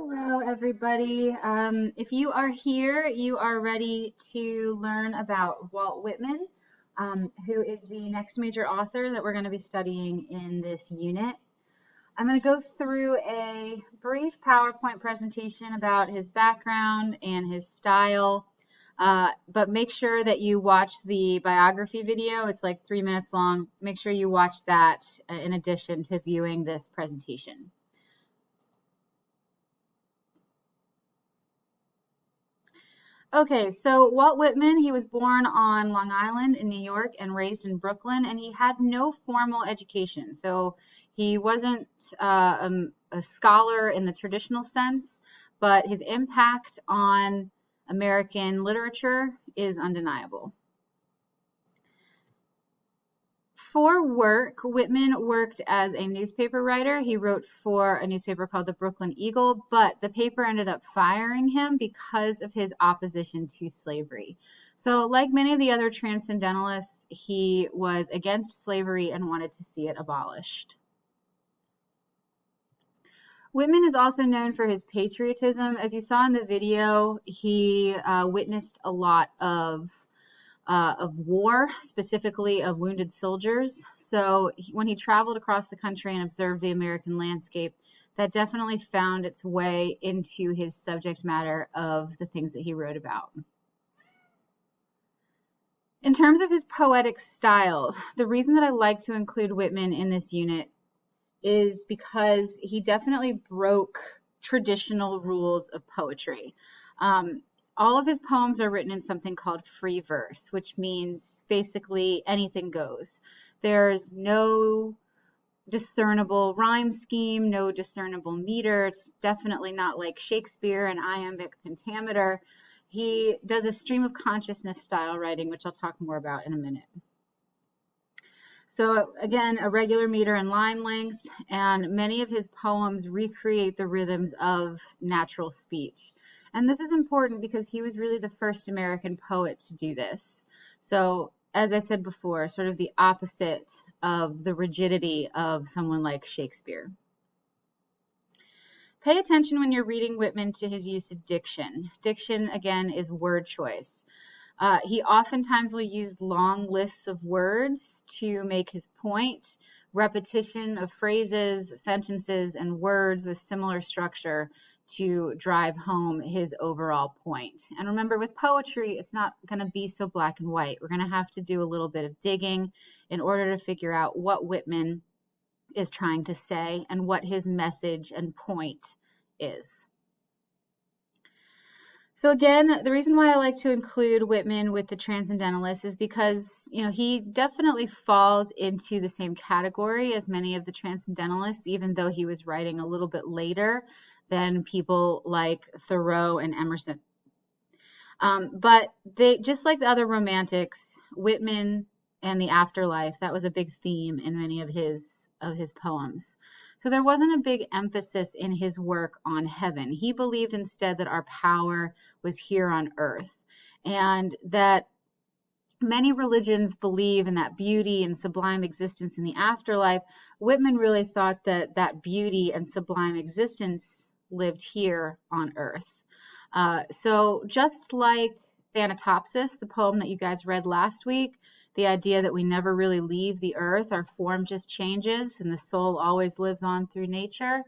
Hello, everybody. If you are here, you are ready to learn about Walt Whitman, who is the next major author that we're going to be studying in this unit. I'm going to go through a brief PowerPoint presentation about his background and his style, but make sure that you watch the biography video. It's like 3 minutes long. Make sure you watch that in addition to viewing this presentation. Okay, so Walt Whitman, he was born on Long Island in New York and raised in Brooklyn, and he had no formal education. So he wasn't a scholar in the traditional sense, but his impact on American literature is undeniable. For work, Whitman worked as a newspaper writer. He wrote for a newspaper called the Brooklyn Eagle, but the paper ended up firing him because of his opposition to slavery. So like many of the other transcendentalists, he was against slavery and wanted to see it abolished. Whitman is also known for his patriotism. As you saw in the video, he witnessed a lot of war, specifically of wounded soldiers. So when he traveled across the country and observed the American landscape, that definitely found its way into his subject matter of the things that he wrote about. In terms of his poetic style, the reason that I like to include Whitman in this unit is because he definitely broke traditional rules of poetry. All of his poems are written in something called free verse, which means basically anything goes. There's no discernible rhyme scheme, no discernible meter. It's definitely not like Shakespeare and iambic pentameter. He does a stream of consciousness style writing, which I'll talk more about in a minute. So again, a regular meter and line length, and many of his poems recreate the rhythms of natural speech. And this is important because he was really the first American poet to do this. So as I said before, sort of the opposite of the rigidity of someone like Shakespeare. Pay attention when you're reading Whitman to his use of diction. Diction, again, is word choice. He oftentimes will use long lists of words to make his point, repetition of phrases, sentences, and words with similar structure to drive home his overall point. And remember, with poetry, it's not going to be so black and white. We're going to have to do a little bit of digging in order to figure out what Whitman is trying to say and what his message and point is. So again, the reason why I like to include Whitman with the Transcendentalists is because, he definitely falls into the same category as many of the Transcendentalists, even though he was writing a little bit later than people like Thoreau and Emerson. But they, just like the other Romantics, Whitman and the afterlife, that was a big theme in many of his poems. So there wasn't a big emphasis in his work on heaven. He believed instead that our power was here on earth, and that many religions believe in that beauty and sublime existence in the afterlife. Whitman really thought that that beauty and sublime existence lived here on earth. So just like Thanatopsis, the poem that you guys read last week, the idea that we never really leave the earth, our form just changes and the soul always lives on through nature.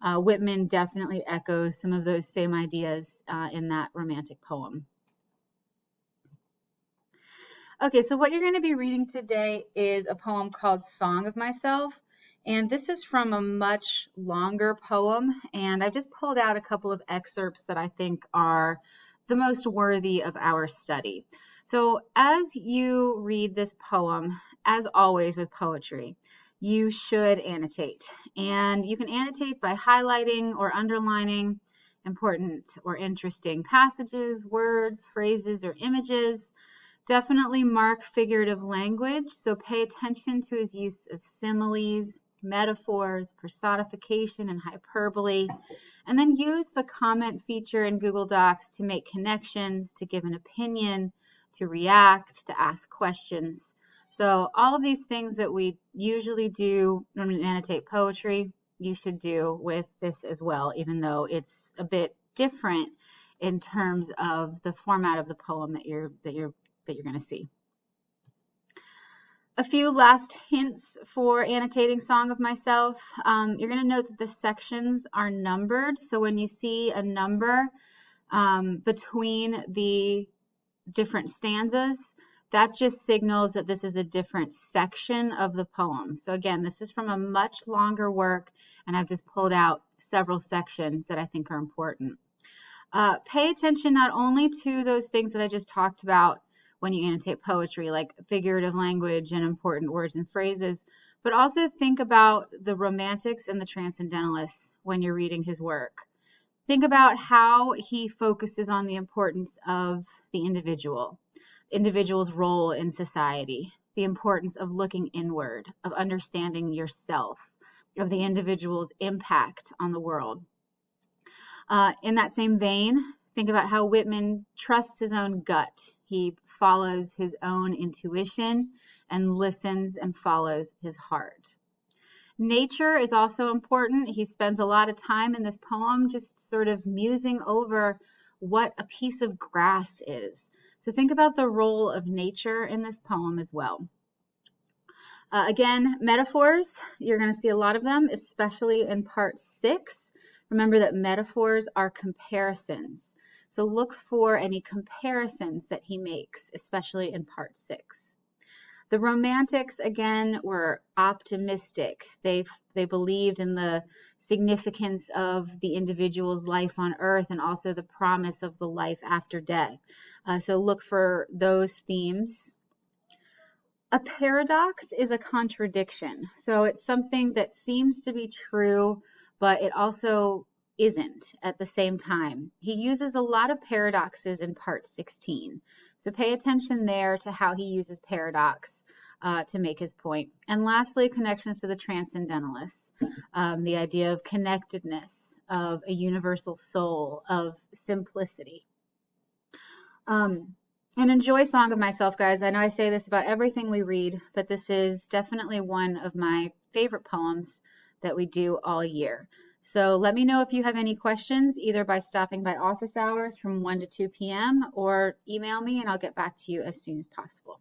Whitman definitely echoes some of those same ideas in that romantic poem. Okay, so what you're going to be reading today is a poem called Song of Myself, and this is from a much longer poem, and I've just pulled out a couple of excerpts that I think are the most worthy of our study. So as you read this poem, as always with poetry, you should annotate. And you can annotate by highlighting or underlining important or interesting passages, words, phrases, or images. Definitely mark figurative language, so pay attention to his use of similes, metaphors, personification, and hyperbole, and then use the comment feature in Google Docs to make connections, to give an opinion, to react, to ask questions. So all of these things that we usually do when we annotate poetry, you should do with this as well, even though it's a bit different in terms of the format of the poem that you're going to see. A few last hints for annotating Song of Myself. You're going to note that the sections are numbered. So when you see a number between the different stanzas, that just signals that this is a different section of the poem. So again, this is from a much longer work, and I've just pulled out several sections that I think are important. Pay attention not only to those things that I just talked about when you annotate poetry, like figurative language and important words and phrases, but also think about the romantics and the transcendentalists when you're reading his work. Think about how he focuses on the importance of the individual's role in society, the importance of looking inward, of understanding yourself, of the individual's impact on the world. In that same vein, think about how Whitman trusts his own gut. He follows his own intuition and listens and follows his heart. Nature is also important. He spends a lot of time in this poem just sort of musing over what a piece of grass is. So think about the role of nature in this poem as well. Again, metaphors, you're going to see a lot of them, especially in part 6. Remember that metaphors are comparisons. So look for any comparisons that he makes, especially in part 6. The romantics, again, were optimistic. They believed in the significance of the individual's life on earth and also the promise of the life after death. So look for those themes. A paradox is a contradiction. So it's something that seems to be true, but it also isn't at the same time. He uses a lot of paradoxes in part 16. So pay attention there to how he uses paradox to make his point. And lastly, connections to the transcendentalists, the idea of connectedness, of a universal soul, of simplicity. And enjoy Song of Myself, guys. I know I say this about everything we read, but this is definitely one of my favorite poems that we do all year. So let me know if you have any questions, either by stopping by office hours from 1 to 2 p.m. or email me, and I'll get back to you as soon as possible.